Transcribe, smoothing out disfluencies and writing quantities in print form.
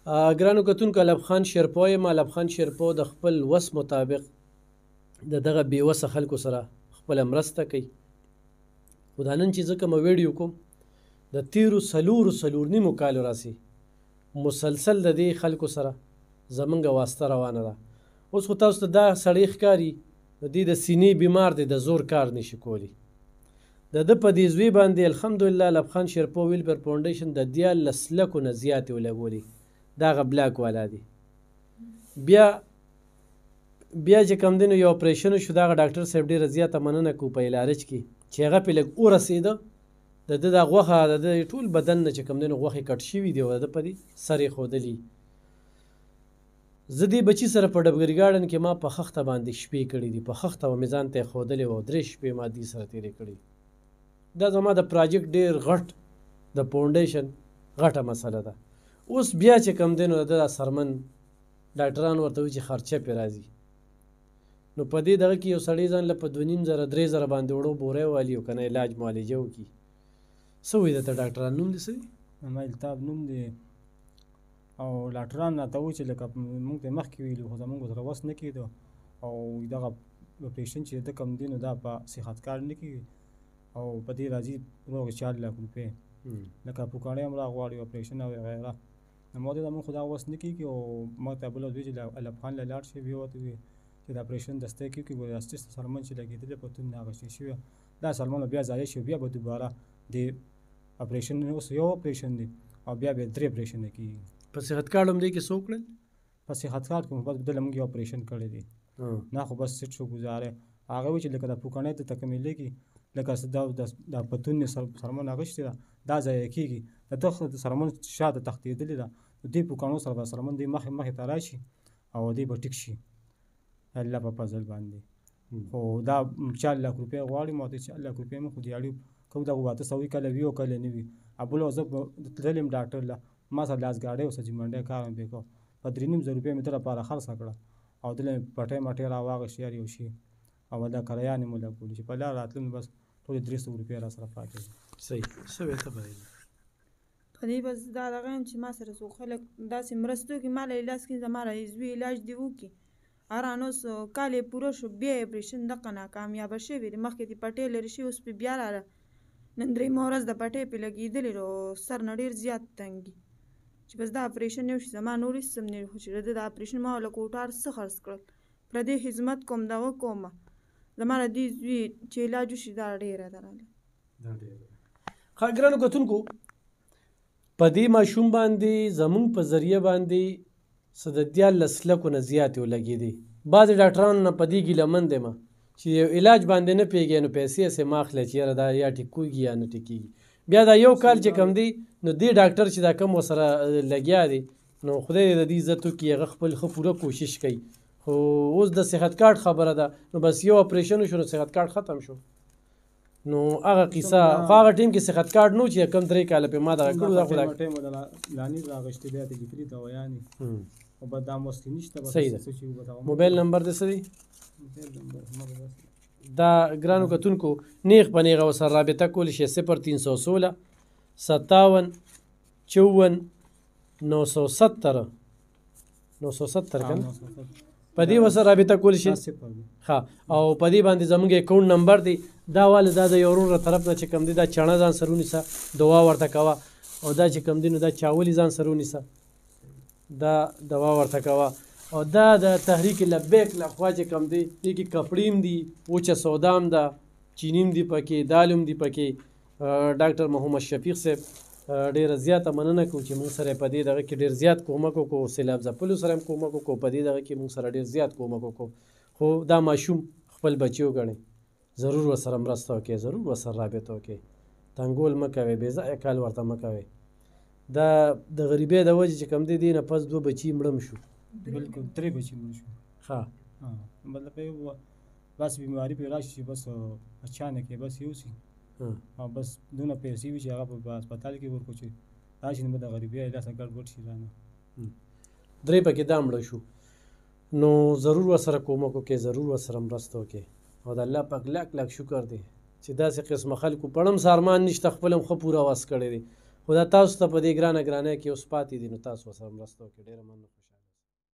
ګرانو کتونکو الب خان شیرپو یم. الب خان شیرپو د خپل وس مطابق د دغه بېوسه خلکو سره خپله مرسته کوي. خو دا نن چې زه کومه ویډیو کوم د تیرو څلور نیمو کالو راسي مسلسل د دې خلکو سره زمونږ واسطه روانه ده. اوس خو تاسو ته دا سړی ښکاري د دې د سینې بیمار دی، د زور کار نشي کولی. د ده په دې زوی باندې الحمدلله الب خان شیرپو ویلفیر فاونډیشن د 14 لکو نه زیاتې ولګولي. دا هغه بلاک والا دی. بیا چې کوم دی نو یو اپریشن وشو، دغه ډاکټر صاحب ډېره زیاته مننه کوو په علاج کې چې هغه پې لږ ورسېده. د ده دا غوښه د ده ټول بدن نه چې کوم دی نو غوښې کټ شوي دي او د ده په دې سر یې ښودلي. زه دې بچي سره په ډبګري ګارډن کې ما په خښته باندې شپې کړي دي، په خښته مې ځان ته یې ښودلې وه او 3 شپې ما دې سره تېرې کړي. دا زما د پراجیکټ ډېر غټ د فاونډیشن غټه مسله ده. اوس بیا چې کوم دی نو د ده سرمن ډاکټران ورته وایي چې خرچه پې راځي. نو په دې دغه کې یو سړی ځان له په 2500 3000 باندې وړو بوری والي او که نه علاج معالجه وکړي. څه وایي درته ډاکټران نوم دې څه دی؟ زما التاب نوم دی او ډاکټران راته وایي چې لکه مونږ ته یې مخکې ویلي خو زمونږ ورسره وس نه کېدو او دغه اپریشن چې ده کوم دی نو دا په صحت کارت نه کېږي او په دې راځي روغ 4 لک روپۍ لکه پوکاڼې هم راغواړي اپریشن او وغیره. نو ما ته زمونږ خو دا وس نه کېږي او ما ته بله ویل چې الب خان له لاړ شي. بیا ورته وویل چې د اپریشن دسته کېږي ګورې اصلي سلمن چې لګېدلی په توند اخیستل شوی دا سلمن بیا ضایع شي بیا به دوباره د اپریشن اوس یو اپریشن دی او بیا 3 اپریشن کېږي. په صحت کارت هم دی کې څه وکړل؟ په صحت کارت کې بس بدله موږ یو اپریشن کړی دی نه خو بس سیټ شو ګزاره. هغه وایي چې لکه د پوکاڼې ته تکمیلېږي لکه د پتون سرمن اخیستې ده دا ضایع کېږي. د ده سرمن شاته تښتېدلې ده د دې پوکاڼو سره به سرمن دی مخې ته راشي او دی به ټیک شي الله په فضل باندې. خو دا 4 لک روپۍ غواړي. ما ته 4 لک روپۍ مې خو دیاړي کوم دغه 800 کله وي او کله نه وي. بله زه تللی یم ډاکټر له ما سره لاس ګاډۍ او سجي منډی کار مې پرې کړو په 3,500 روپۍ مې ده لپاره خرڅه کړه او دله مې پټۍ مټۍ راواغېستې هر یو شي او دا کرایانې مو لګولې چې په لار راتلم بس ټولې 300 روپۍ را سره پاتې دي. صحیح څه وایې ته به په دې بس دا دغه یم چې ما سره څو خلک داسې مرسته وکړي ما له علاج کې زما زوی علاج دې وکړي هران اوس کال یې پوره شو بیا یې اپریشن دغه ناکامیابه شوې دی. مخکې دې پټۍ لرې شي اوس پې بیا راله نن 3 ورځ د پټۍ پې لګېدلې نو سر نه ډېر زیات تنګي چې بس دا اپریشن یو شي زما نور هېڅ هم نه وي خو چې د اپریشن ما له کوټار څه خرڅ کړل پردې خدمت کوم دغه کومه زما له دې زوی چې علاج وشي دا ډېره ده راله. ښه ګرانو کتونکو په دې ماشوم باندې زمونږ په ذریعه باندې څه د 14 لکو نه زیاتې ولګېدې. بعضې ډاکټرانو نه په دې ګیلهمن دی ما چې یو علاج باندې نه پوهېږي نو پیسې هسې ما اخلی چې یاره دا یا ټیکېږي یا نه ټیکېږي. بیا دا یو کال چې کوم دی نو دې ډاکټر چې دا کوم ورسره لګیا دی نو خدای دې د دې عزت وکړي هغه خپل ښه پوره کوشش کوي. خو اوس د صحت کارت خبره ده نو بس یو اپریشن وشو نو صحت کارت ختم شو. نو هغه قصه خو هغه ټیم کې صحت کارت نو چې کم 3 کاله پې ما دغه کړو دا خو لانې راغشتې بیا ته ګفري دوایانې او به دا مسلې نشته. صحیح ده. موبایل نمبر دې څه دی؟ دا ګرانو کتونکو نیغ په نیغه ورسره رابطه کولی شئ 0316 57 54 970 که نه په دې ورسره رابطه کولی شئ. ښه او په دې باندې زموږ اکاونټ نمبر دی دا واله دا د یو ورور طرف نه چې کوم دی دا چڼه ځان سره ونیسه دوا ورته کوه او دا چې کوم دی نو دا چاولي ځان سره ونیسه دا دوا ورته کوه او دا د تحریک لبیک لخوا چې کوم دی دې کې کپړیم دي وچه سودا هم ده چینی هم دي پکې دال هم دي پکې. ډاکټر محمد شفیق صاحب ډېره زیاته مننه کوو چې موږ سره په دې دغه کې ډېر زیات کومک وکړو. سیلاب ځپلو سره هم کومک وکړو په دې دغه کې موږ سره ډېر زیات کومک وکړو. خو دا ماشوم خپل بچي وګڼئ ضرور ورسره مرسته وکړئ ضرور ورسره رابطه وکړئ تنګول مه کوئ بې ځایه کال ورته مه کوئ. دا د غریبۍ د وجې چې کوم دی دې نه پس 2 بچي مړه شو بالکل 3 بچي مړه شو. ښه مطلب بس بیماري پې راشي چې بس اچانک یې بس یو شي او بس دونه پیسې وي چې هغه په هسپتال کې ورکړو چې راشي نو د غریبۍ لاسه ګډوډ شي رانه 3 پکې دا مړه شو. نو ضرور ورسره کومک وکړئ ضرور ورسره مرسته وکړئ او د الله پاک لاک لاک شکر دی چې داسې قسمه خلکو پړم سارمان نشته خپل هم ښه پوره وس کړی دی خو دا تاسو ته په دې ګرانه ګرانۍ کې اوس پاتې دي نو تاسو ورسره مرسته وکړئ. ډېره مننه. خوشحاله